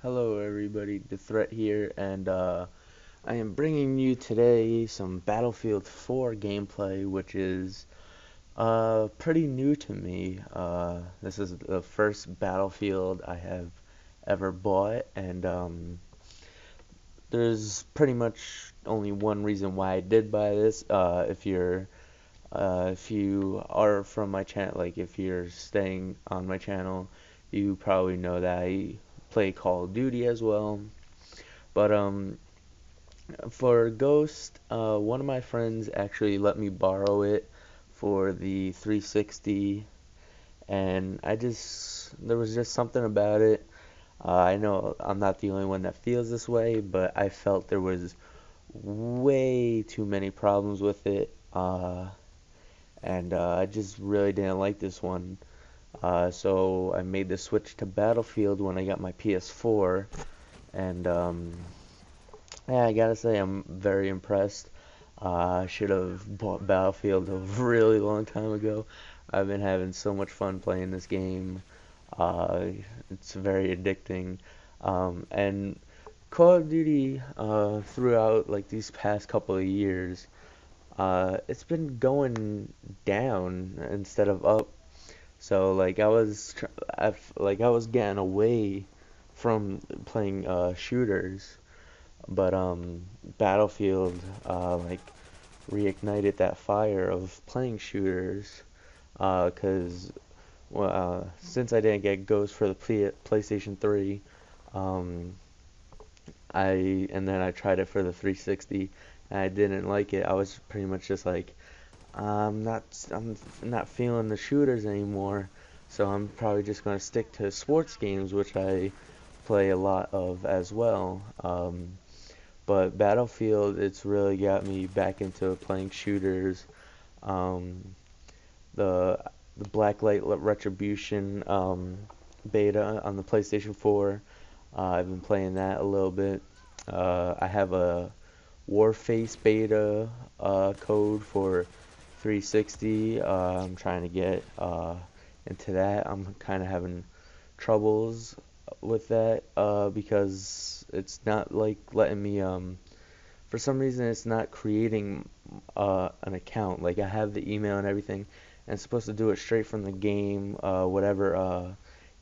Hello everybody, The Threat here, and I am bringing you today some Battlefield 4 gameplay, which is pretty new to me. This is the first Battlefield I have ever bought, and there's pretty much only one reason why I did buy this. If you are from my channel, like if you're staying on my channel, you probably know that I play Call of Duty as well. But for Ghost, one of my friends actually let me borrow it for the 360, and there was just something about it. I know I'm not the only one that feels this way, but I felt there was way too many problems with it, and I just really didn't like this one. So I made the switch to Battlefield when I got my PS4, and yeah, I gotta say I'm very impressed. I should have bought Battlefield a really long time ago. I've been having so much fun playing this game. Uh, it's very addicting. And Call of Duty, throughout like these past couple of years, it's been going down instead of up. So like I was getting away from playing shooters, but Battlefield like reignited that fire of playing shooters. Because since I didn't get Ghost for the PlayStation 3, um, and then I tried it for the 360, and I didn't like it. I was pretty much just like, I'm not feeling the shooters anymore. So I'm probably just gonna stick to sports games, which I play a lot of as well. But Battlefield, it's really got me back into playing shooters. Um, the the Blacklight Retribution beta on the PlayStation 4. I've been playing that a little bit. I have a Warface beta code for 360. I'm trying to get into that. I'm kind of having troubles with that because it's not like letting me for some reason it's not creating an account. Like I have the email and everything, and it's supposed to do it straight from the game, whatever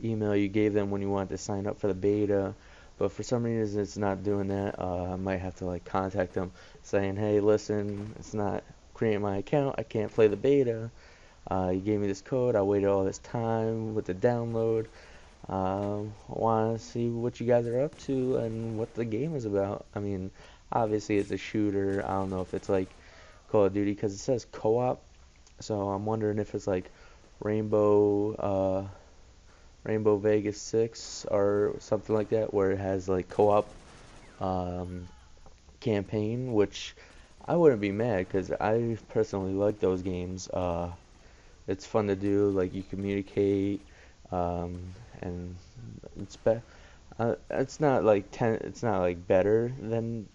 email you gave them when you wanted to sign up for the beta. But for some reason it's not doing that. I might have to like contact them saying, hey, listen, it's not creating my account. I can't play the beta. You gave me this code. I waited all this time with the download. Want to see what you guys are up to and what the game is about. I mean, obviously it's a shooter. I don't know if it's like Call of Duty because it says co-op, so I'm wondering if it's like Rainbow, Rainbow Vegas 6 or something like that, where it has like co-op um, campaign, which I wouldn't be mad because I personally like those games. It's fun to do. Like you communicate, um, and it's be it's not like it's not like better than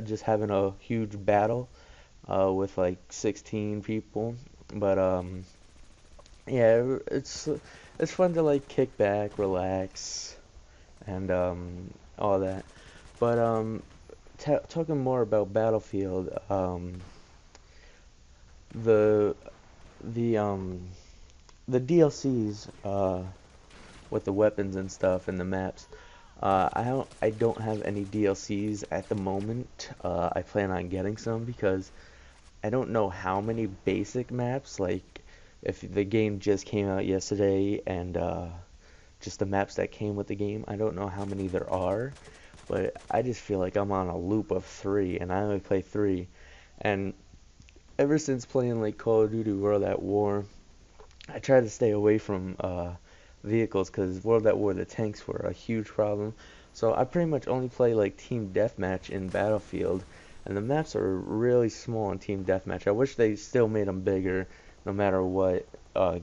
just having a huge battle with like 16 people. But yeah, it's fun to like kick back, relax, and all that. But talking more about Battlefield, the the um the DLCs with the weapons and stuff and the maps. I don't have any DLCs at the moment. I plan on getting some because I don't know how many basic maps, like if the game just came out yesterday and just the maps that came with the game, I don't know how many there are, but I just feel like I'm on a loop of three and I only play three. And ever since playing like Call of Duty World at War, I try to stay away from vehicles because World at War the tanks were a huge problem. So I pretty much only play like Team Deathmatch in Battlefield, and the maps are really small in Team Deathmatch. I wish they still made them bigger, no matter what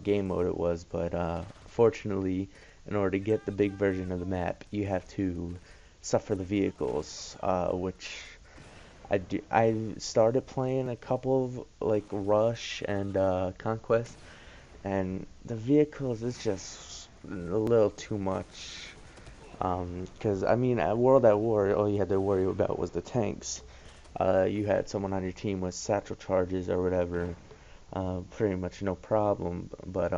game mode it was. But fortunately, in order to get the big version of the map, you have to suffer the vehicles, which I do. I started playing a couple of like Rush and Conquest, and the vehicles is just a little too much. Because I mean, at World at War, all you had to worry about was the tanks. You had someone on your team with satchel charges or whatever, pretty much no problem. But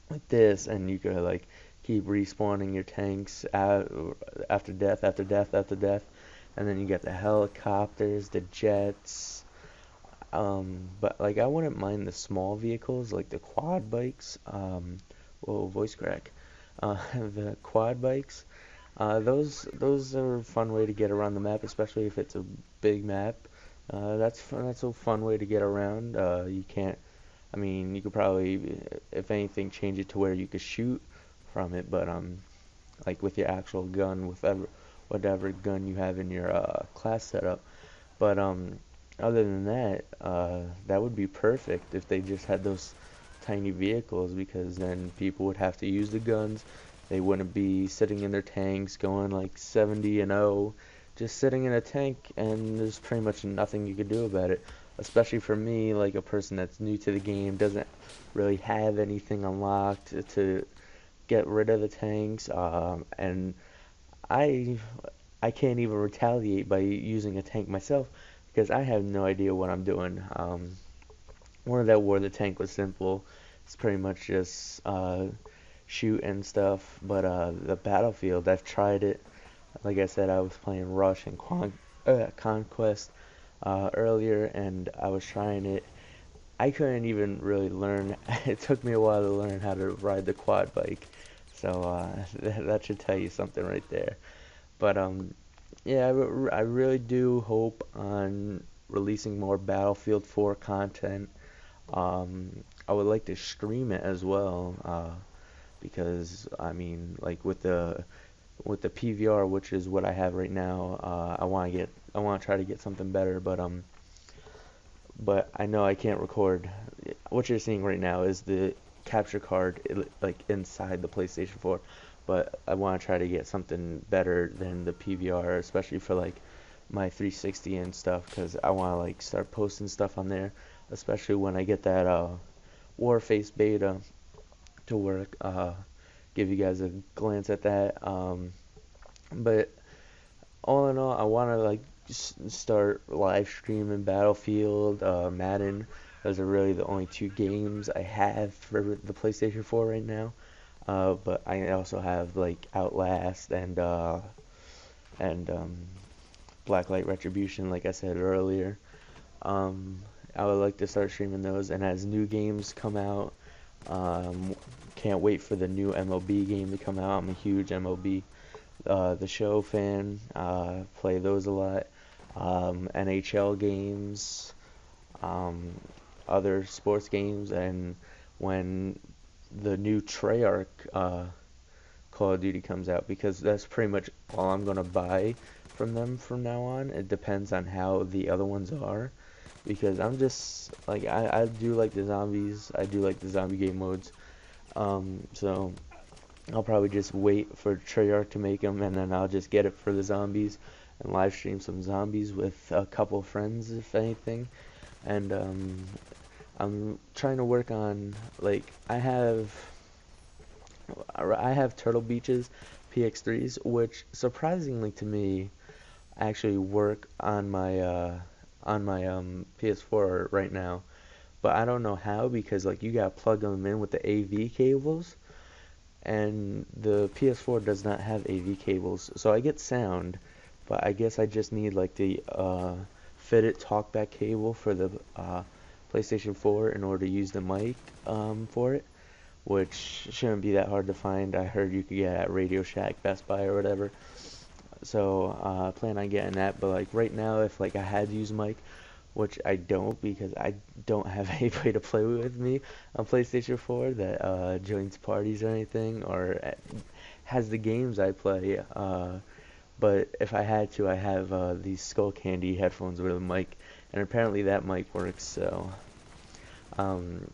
with this, and you could like keep respawning your tanks after death, after death, after death, and then you get the helicopters, the jets. But like I wouldn't mind the small vehicles like the quad bikes. Whoa, voice crack. The quad bikes. Those are a fun way to get around the map, especially if it's a big map. That's fun. That's a fun way to get around. You can't. I mean, you could probably, if anything, change it to where you could shoot from it, but like with your actual gun, with whatever gun you have in your class setup. But other than that, that would be perfect if they just had those tiny vehicles, because then people would have to use the guns. They wouldn't be sitting in their tanks going like 70 and 0, just sitting in a tank, and there's pretty much nothing you could do about it. Especially for me, like a person that's new to the game, doesn't really have anything unlocked to get rid of the tanks, and I I can't even retaliate by using a tank myself because I have no idea what I'm doing. One that War the tank was simple. It's pretty much just shoot and stuff. But the Battlefield, I've tried it. Like I said, I was playing Rush and Conquest earlier, and I was trying it. I couldn't even really learn. It took me a while to learn how to ride the quad bike. So that should tell you something right there. But yeah, I really do hope on releasing more Battlefield 4 content. I would like to stream it as well, because I mean, like with the PVR, which is what I have right now, I want to try to get something better, but I know I can't record. What you're seeing right now is the capture card, like inside the PlayStation 4, but I want to try to get something better than the PVR, especially for like my 360 and stuff, because I want to like start posting stuff on there, especially when I get that Warface beta to work. Give you guys a glance at that. But all in all, I want to like start live streaming Battlefield, Madden. Those are really the only two games I have for the PlayStation 4 right now. But I also have like Outlast and Blacklight Retribution, like I said earlier. Um, I would like to start streaming those, and as new games come out, um, can't wait for the new MLB game to come out. I'm a huge MLB The Show fan. Play those a lot. NHL games, um, other sports games, and when the new Treyarch Call of Duty comes out, because that's pretty much all I'm gonna buy from them from now on. It depends on how the other ones are, because I'm just like I do like the zombies. I do like the zombie game modes. So I'll probably just wait for Treyarch to make them, and then I'll just get it for the zombies and live stream some zombies with a couple of friends, if anything. And I'm trying to work on like I have Turtle Beach's PX3s, which surprisingly to me actually work on my PS4 right now. But I don't know how, because like you gotta plug them in with the AV cables, and the PS4 does not have AV cables, so I get sound, but I guess I just need like the fitted talkback cable for the PlayStation 4 in order to use the mic for it, which shouldn't be that hard to find. I heard you could get it at Radio Shack, Best Buy, or whatever. So I plan on getting that. But like right now, if like I had to use mic, which I don't because I don't have anybody to play with me on PlayStation 4 that joins parties or anything, or has the games I play. But if I had to, I have these Skull Candy headphones with a mic, and apparently that mic works. So um,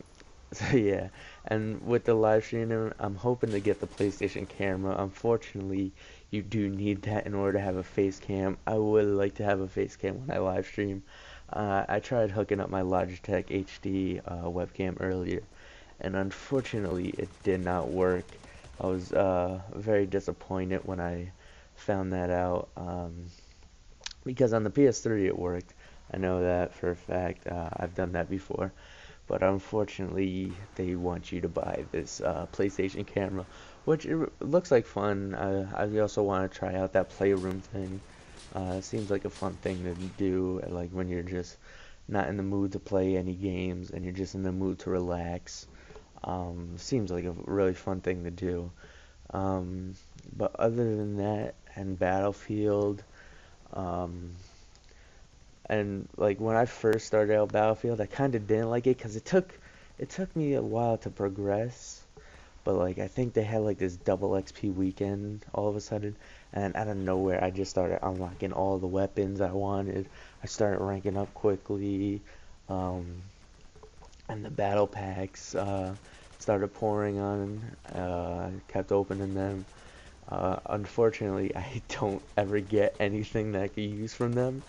so yeah, and with the live streaming, I'm hoping to get the PlayStation camera. Unfortunately, you do need that in order to have a face cam. I would like to have a face cam when I live stream. I tried hooking up my Logitech HD webcam earlier, and unfortunately, it did not work. I was very disappointed when I found that out, because on the PS3 it worked. I know that for a fact. I've done that before. But unfortunately, they want you to buy this PlayStation camera, which looks like fun. I also want to try out that Playroom thing. It seems like a fun thing to do, like when you're just not in the mood to play any games and you're just in the mood to relax. Seems like a really fun thing to do. Um, but other than that, and Battlefield, um, and like when I first started out Battlefield, I kind of didn't like it because it took me a while to progress. But like I think they had like this double XP weekend all of a sudden, and out of nowhere I just started unlocking all the weapons I wanted. I started ranking up quickly, um, and the battle packs started pouring on. Kept opening them. Unfortunately, I don't ever get anything that I can use from them.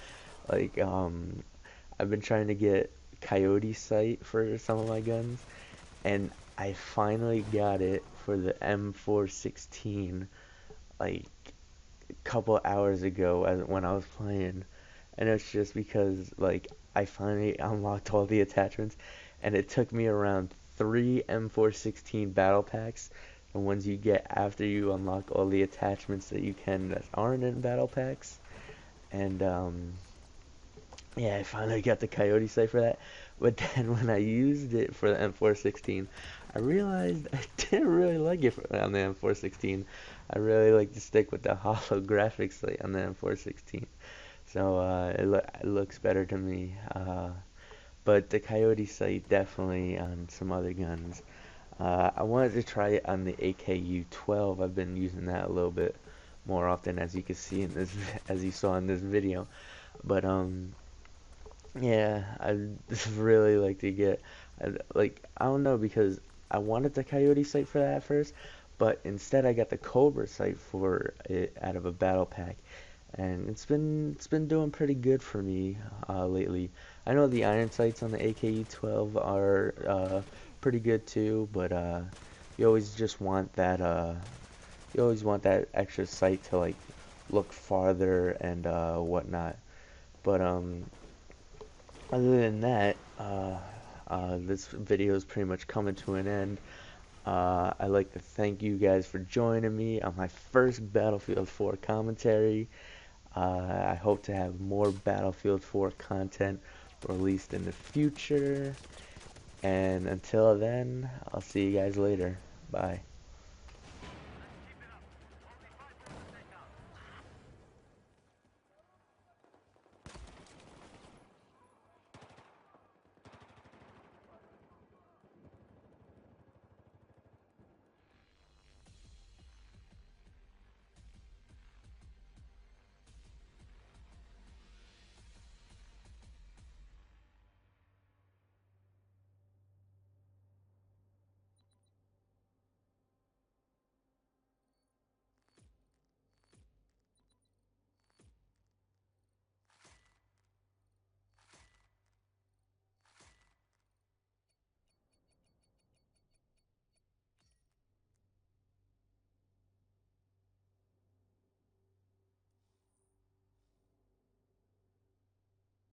Like, I've been trying to get Coyote Sight for some of my guns, and I finally got it for the M416, like, a couple hours ago when I was playing. And it's just because, like, I finally unlocked all the attachments, and it took me around 3 M416 battle packs, the ones you get after you unlock all the attachments that you can that aren't in battle packs. And, yeah, I finally got the Coyote sight for that. But then when I used it for the M416, I realized I didn't really like it on the M416. I really like to stick with the holographic sight on the M416. So it looks better to me. But the Coyote sight definitely on some other guns. I wanted to try it on the AKU-12. I've been using that a little bit more often, as you can see in this, as you saw in this video. But yeah, I really like to get, like, I don't know, because I wanted the Coyote sight for that at first, but instead I got the Cobra sight for it out of a battle pack, and it's been doing pretty good for me lately. I know the iron sights on the AKU-12 are pretty good too, but you always just want that you always want that extra sight to like look farther and whatnot. But other than that, this video is pretty much coming to an end. I'd like to thank you guys for joining me on my first Battlefield 4 commentary. I hope to have more Battlefield 4 content released in the future. And until then, I'll see you guys later. Bye.